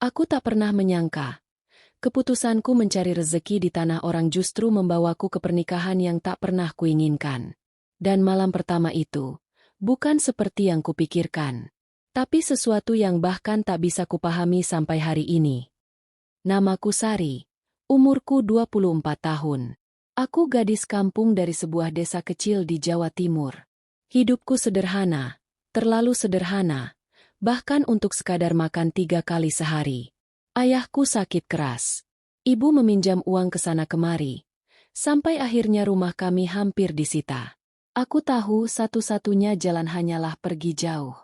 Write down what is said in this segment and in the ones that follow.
Aku tak pernah menyangka. Keputusanku mencari rezeki di tanah orang justru membawaku ke pernikahan yang tak pernah kuinginkan. Dan malam pertama itu, bukan seperti yang kupikirkan. Tapi sesuatu yang bahkan tak bisa kupahami sampai hari ini. Namaku Sari. Umurku 24 tahun. Aku gadis kampung dari sebuah desa kecil di Jawa Timur. Hidupku sederhana, terlalu sederhana, bahkan untuk sekadar makan 3 kali sehari. Ayahku sakit keras. Ibu meminjam uang ke sana kemari. Sampai akhirnya rumah kami hampir disita. Aku tahu satu-satunya jalan hanyalah pergi jauh.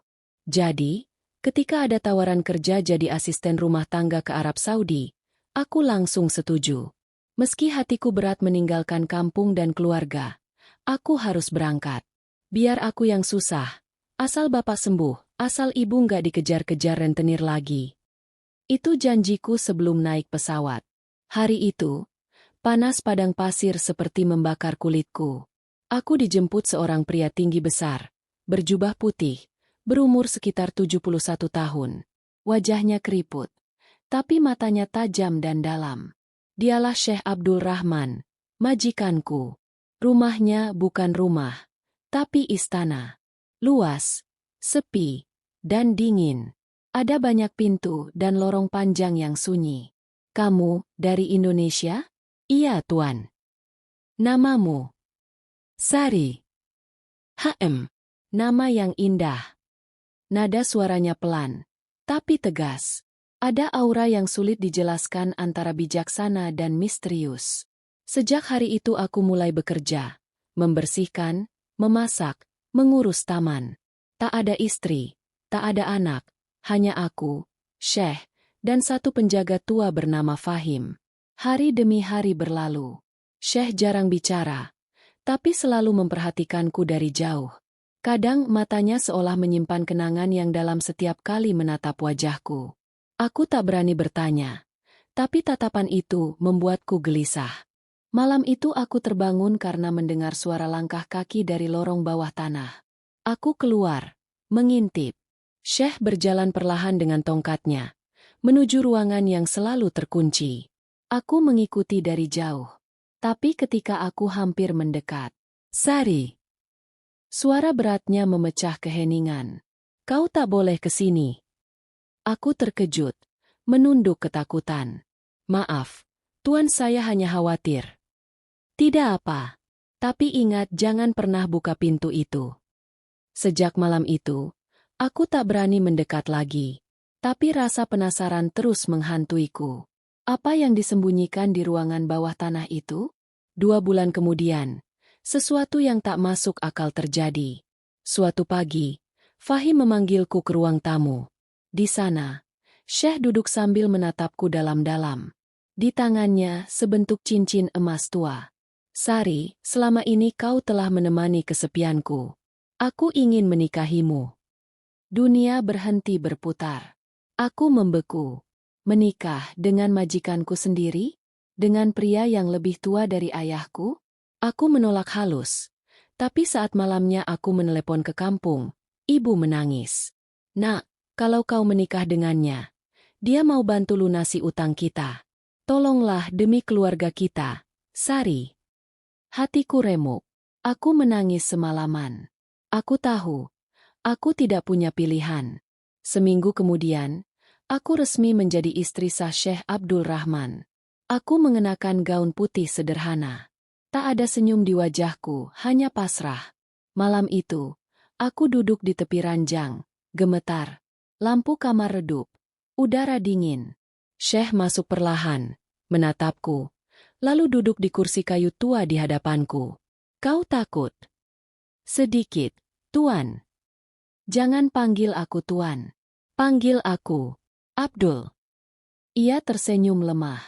Jadi, ketika ada tawaran kerja jadi asisten rumah tangga ke Arab Saudi, aku langsung setuju. Meski hatiku berat meninggalkan kampung dan keluarga, aku harus berangkat. Biar aku yang susah. Asal bapak sembuh, asal ibu nggak dikejar-kejar rentenir lagi. Itu janjiku sebelum naik pesawat. Hari itu, panas padang pasir seperti membakar kulitku. Aku dijemput seorang pria tinggi besar, berjubah putih, berumur sekitar 71 tahun. Wajahnya keriput, tapi matanya tajam dan dalam. Dialah Syekh Abdul Rahman, majikanku. Rumahnya bukan rumah, tapi istana. Luas, sepi, dan dingin. Ada banyak pintu dan lorong panjang yang sunyi. Kamu dari Indonesia? Iya, Tuan. Namamu? Sari. Nama yang indah. Nada suaranya pelan, tapi tegas. Ada aura yang sulit dijelaskan antara bijaksana dan misterius. Sejak hari itu aku mulai bekerja, membersihkan, memasak, mengurus taman. Tak ada istri, tak ada anak. Hanya aku, Syekh, dan satu penjaga tua bernama Fahim. Hari demi hari berlalu. Syekh jarang bicara, tapi selalu memperhatikanku dari jauh. Kadang matanya seolah menyimpan kenangan yang dalam setiap kali menatap wajahku. Aku tak berani bertanya, tapi tatapan itu membuatku gelisah. Malam itu aku terbangun karena mendengar suara langkah kaki dari lorong bawah tanah. Aku keluar, mengintip. Syekh berjalan perlahan dengan tongkatnya, menuju ruangan yang selalu terkunci. Aku mengikuti dari jauh. Tapi ketika aku hampir mendekat, Sari. Suara beratnya memecah keheningan. Kau tak boleh ke sini. Aku terkejut, menunduk ketakutan. Maaf, Tuan, saya hanya khawatir. Tidak apa. Tapi ingat jangan pernah buka pintu itu. Sejak malam itu, aku tak berani mendekat lagi, tapi rasa penasaran terus menghantuiku. Apa yang disembunyikan di ruangan bawah tanah itu? 2 bulan kemudian, sesuatu yang tak masuk akal terjadi. Suatu pagi, Fahim memanggilku ke ruang tamu. Di sana, Syekh duduk sambil menatapku dalam-dalam. Di tangannya sebentuk cincin emas tua. Sari, selama ini kau telah menemani kesepianku. Aku ingin menikahimu. Dunia berhenti berputar. Aku membeku. Menikah dengan majikanku sendiri? Dengan pria yang lebih tua dari ayahku? Aku menolak halus. Tapi saat malamnya aku menelepon ke kampung, ibu menangis. Nak, kalau kau menikah dengannya, dia mau bantu lunasi utang kita. Tolonglah demi keluarga kita, Sari. Hatiku remuk. Aku menangis semalaman. Aku tahu. Aku tidak punya pilihan. Seminggu kemudian, aku resmi menjadi istri sah Syekh Abdul Rahman. Aku mengenakan gaun putih sederhana. Tak ada senyum di wajahku, hanya pasrah. Malam itu, aku duduk di tepi ranjang, gemetar. Lampu kamar redup, udara dingin. Syekh masuk perlahan, menatapku, lalu duduk di kursi kayu tua di hadapanku. Kau takut? Sedikit, Tuan. Jangan panggil aku Tuan. Panggil aku Abdul. Ia tersenyum lemah.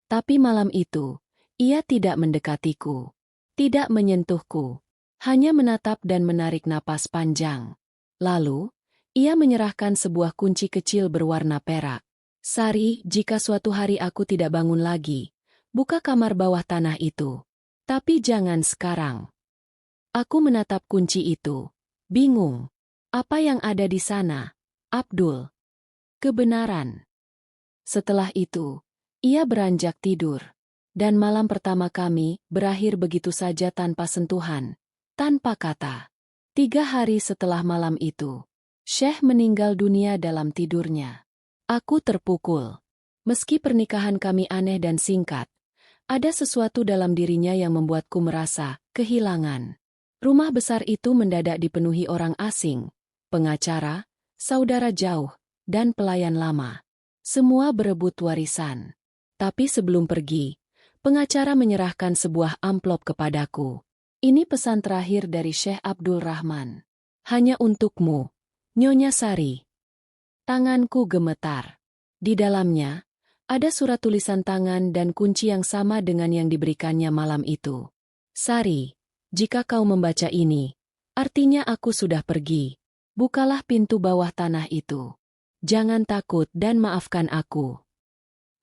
Tapi malam itu, ia tidak mendekatiku. Tidak menyentuhku. Hanya menatap dan menarik napas panjang. Lalu, ia menyerahkan sebuah kunci kecil berwarna perak. Sari, jika suatu hari aku tidak bangun lagi, buka kamar bawah tanah itu. Tapi jangan sekarang. Aku menatap kunci itu. Bingung. Apa yang ada di sana, Abdul? Kebenaran. Setelah itu, ia beranjak tidur. Dan malam pertama kami berakhir begitu saja tanpa sentuhan, tanpa kata. 3 hari setelah malam itu, Syekh meninggal dunia dalam tidurnya. Aku terpukul. Meski pernikahan kami aneh dan singkat, ada sesuatu dalam dirinya yang membuatku merasa kehilangan. Rumah besar itu mendadak dipenuhi orang asing, pengacara, saudara jauh, dan pelayan lama. Semua berebut warisan. Tapi sebelum pergi, pengacara menyerahkan sebuah amplop kepadaku. Ini pesan terakhir dari Syekh Abdul Rahman. Hanya untukmu, Nyonya Sari. Tanganku gemetar. Di dalamnya, ada surat tulisan tangan dan kunci yang sama dengan yang diberikannya malam itu. Sari, jika kau membaca ini, artinya aku sudah pergi. Bukalah pintu bawah tanah itu. Jangan takut dan maafkan aku.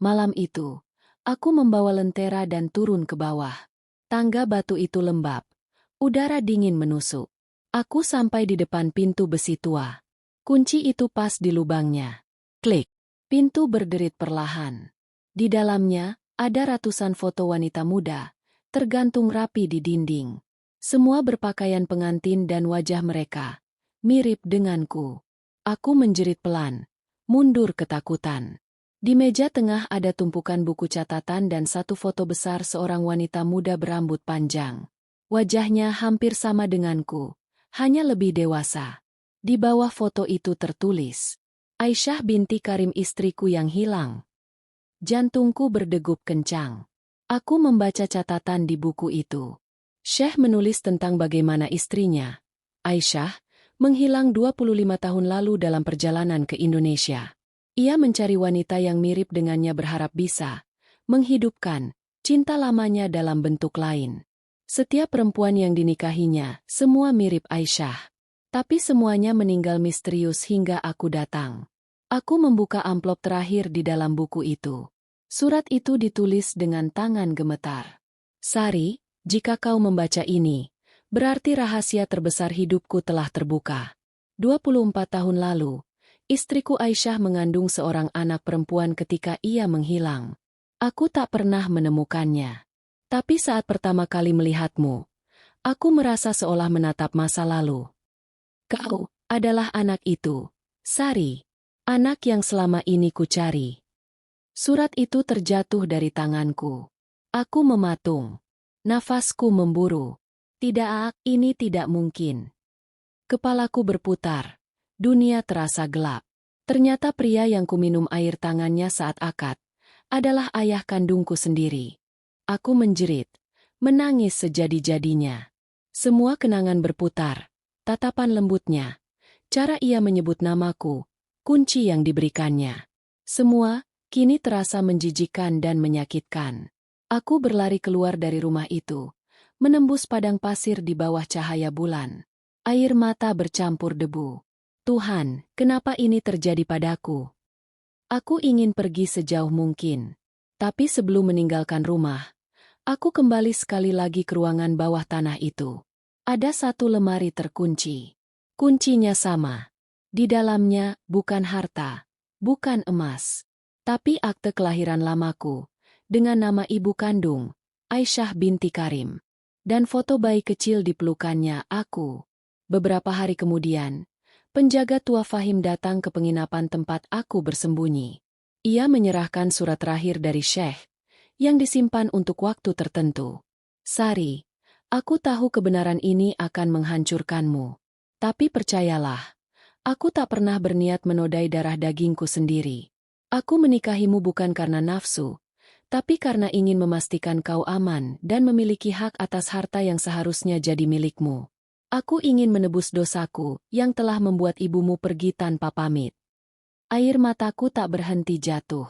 Malam itu, aku membawa lentera dan turun ke bawah. Tangga batu itu lembab. Udara dingin menusuk. Aku sampai di depan pintu besi tua. Kunci itu pas di lubangnya. Klik. Pintu berderit perlahan. Di dalamnya, ada ratusan foto wanita muda, tergantung rapi di dinding. Semua berpakaian pengantin dan wajah mereka mirip denganku. Aku menjerit pelan, mundur ketakutan. Di meja tengah ada tumpukan buku catatan dan satu foto besar seorang wanita muda berambut panjang. Wajahnya hampir sama denganku, hanya lebih dewasa. Di bawah foto itu tertulis, Aisyah binti Karim istriku yang hilang. Jantungku berdegup kencang. Aku membaca catatan di buku itu. Syekh menulis tentang bagaimana istrinya, Aisyah, menghilang 25 tahun lalu dalam perjalanan ke Indonesia. Ia mencari wanita yang mirip dengannya berharap bisa menghidupkan cinta lamanya dalam bentuk lain. Setiap perempuan yang dinikahinya, semua mirip Aisyah. Tapi semuanya meninggal misterius hingga aku datang. Aku membuka amplop terakhir di dalam buku itu. Surat itu ditulis dengan tangan gemetar. Sari, jika kau membaca ini, berarti rahasia terbesar hidupku telah terbuka. 24 tahun lalu, istriku Aisyah mengandung seorang anak perempuan ketika ia menghilang. Aku tak pernah menemukannya. Tapi saat pertama kali melihatmu, aku merasa seolah menatap masa lalu. Kau adalah anak itu, Sari. Anak yang selama ini kucari. Surat itu terjatuh dari tanganku. Aku mematung. Nafasku memburu. Tidak, ini tidak mungkin. Kepalaku berputar. Dunia terasa gelap. Ternyata pria yang kuminum air tangannya saat akad adalah ayah kandungku sendiri. Aku menjerit, menangis sejadi-jadinya. Semua kenangan berputar, tatapan lembutnya, cara ia menyebut namaku, kunci yang diberikannya. Semua kini terasa menjijikkan dan menyakitkan. Aku berlari keluar dari rumah itu, menembus padang pasir di bawah cahaya bulan. Air mata bercampur debu. Tuhan, kenapa ini terjadi padaku? Aku ingin pergi sejauh mungkin. Tapi sebelum meninggalkan rumah, aku kembali sekali lagi ke ruangan bawah tanah itu. Ada satu lemari terkunci. Kuncinya sama. Di dalamnya bukan harta, bukan emas, tapi akte kelahiran lamaku, dengan nama ibu kandung, Aisyah binti Karim. Dan foto bayi kecil di pelukannya aku. Beberapa hari kemudian, penjaga tua Fahim datang ke penginapan tempat aku bersembunyi. Ia menyerahkan surat terakhir dari Syekh, yang disimpan untuk waktu tertentu. Sari, aku tahu kebenaran ini akan menghancurkanmu. Tapi percayalah, aku tak pernah berniat menodai darah dagingku sendiri. Aku menikahimu bukan karena nafsu, tapi karena ingin memastikan kau aman dan memiliki hak atas harta yang seharusnya jadi milikmu. Aku ingin menebus dosaku yang telah membuat ibumu pergi tanpa pamit. Air mataku tak berhenti jatuh.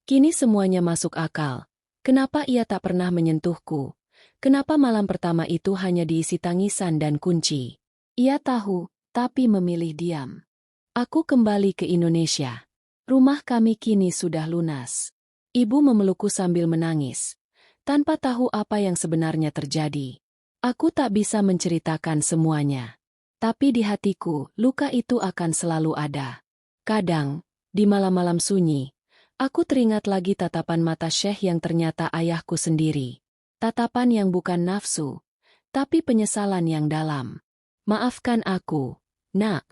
Kini semuanya masuk akal. Kenapa ia tak pernah menyentuhku? Kenapa malam pertama itu hanya diisi tangisan dan kunci? Ia tahu, tapi memilih diam. Aku kembali ke Indonesia. Rumah kami kini sudah lunas. Ibu memelukku sambil menangis, tanpa tahu apa yang sebenarnya terjadi. Aku tak bisa menceritakan semuanya. Tapi di hatiku, luka itu akan selalu ada. Kadang, di malam-malam sunyi, Aku teringat lagi tatapan mata Syekh yang ternyata ayahku sendiri. Tatapan yang bukan nafsu, tapi penyesalan yang dalam. Maafkan aku, nak.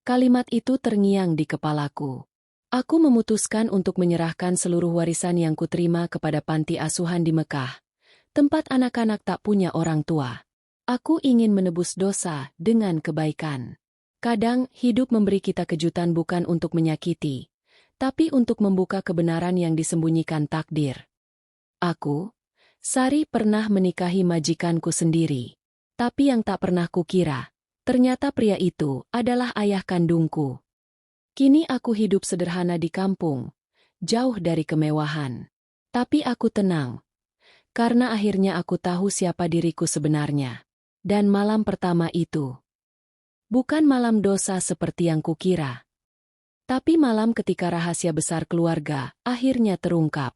Kalimat itu terngiang di kepalaku. Aku memutuskan untuk menyerahkan seluruh warisan yang kuterima kepada panti asuhan di Mekah, tempat anak-anak tak punya orang tua. Aku ingin menebus dosa dengan kebaikan. Kadang, hidup memberi kita kejutan bukan untuk menyakiti, tapi untuk membuka kebenaran yang disembunyikan takdir. Aku, Sari, pernah menikahi majikanku sendiri. Tapi yang tak pernah kukira, ternyata pria itu adalah ayah kandungku. Kini aku hidup sederhana di kampung, jauh dari kemewahan. Tapi aku tenang, karena akhirnya aku tahu siapa diriku sebenarnya. Dan malam pertama itu bukan malam dosa seperti yang kukira, tapi malam ketika rahasia besar keluarga akhirnya terungkap.